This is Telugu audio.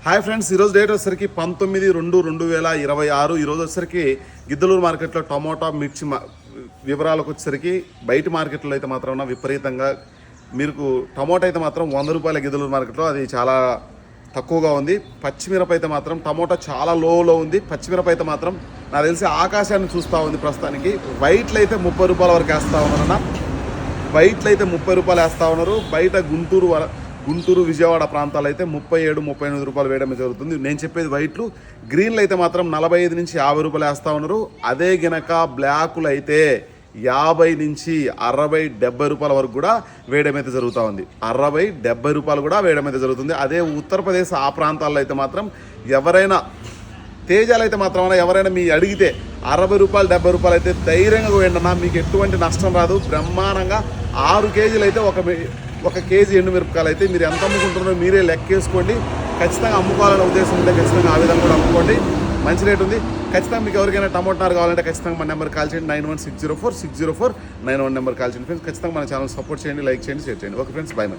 హాయ్ ఫ్రెండ్స్, ఈరోజు డేట్ వచ్చేసరికి 19/2/2026. ఈరోజు వచ్చేసరికి గిద్దలూరు మార్కెట్లో టమోటా మిర్చి వివరాలకు వచ్చేసరికి బయట మార్కెట్లో అయితే మాత్రం విపరీతంగా మీకు టమోటా అయితే మాత్రం 100 రూపాయల గిద్దలూరు మార్కెట్లో అది చాలా తక్కువగా ఉంది. పచ్చిమిరప అయితే మాత్రం టమోటా చాలా లోలో ఉంది. పచ్చిమిరప అయితే మాత్రం నాకు తెలిసి ఆకాశాన్ని చూస్తూ ఉంది ప్రస్తుతానికి. వైట్లు అయితే 30 రూపాయల వరకు వేస్తూ ఉన్నారన్న. వైట్లు అయితే 30 రూపాయలు వేస్తూ ఉన్నారు. బయట గుంటూరు విజయవాడ ప్రాంతాలు అయితే 37-38 రూపాయలు వేయడం జరుగుతుంది. నేను చెప్పేది వైట్లు. గ్రీన్లు అయితే మాత్రం 45 నుంచి 50 రూపాయలు వేస్తూ ఉన్నారు. అదే గినక బ్లాకులు అయితే 50 నుంచి 60-70 రూపాయల వరకు కూడా వేయడం అయితే జరుగుతూ ఉంది. 60-70 రూపాయలు కూడా వేయడం అయితే జరుగుతుంది. అదే ఉత్తరప్రదేశ్ ఆ ప్రాంతాల్లో అయితే మాత్రం ఎవరైనా తేజాలు అయితే మాత్రం ఎవరైనా మీ అడిగితే 60 రూపాయలు 70 రూపాయలు అయితే ధైర్యంగా వేయండి. మీకు ఎటువంటి నష్టం రాదు. బ్రహ్మాండంగా 6 కేజీలు అయితే ఒక కేజీ ఎండుమిరపకాయలు అయితే మీరు ఎంత అమ్ముకుంటున్నారో మీరే లెక్కేసుకోండి. ఖచ్చితంగా అమ్ముకోవాలనే ఉద్దేశం ఉంటే ఖచ్చితంగా ఆ విధంగా కూడా అమ్ముకోండి. మంచి రేట్ ఉంది. ఖచ్చితంగా మీకు ఎవరికైనా టమోటాలు కావాలంటే ఖచ్చితంగా మన నెంబర్ కాల్ చేయండి. 9160460491 నెంబర్ కాల్ చేయండి ఫ్రెండ్స్. ఖచ్చితంగా మన ఛానల్ సపోర్ట్ చేయండి, లైక్ చేయండి, షేర్ చేయండి. Okay friends, bye.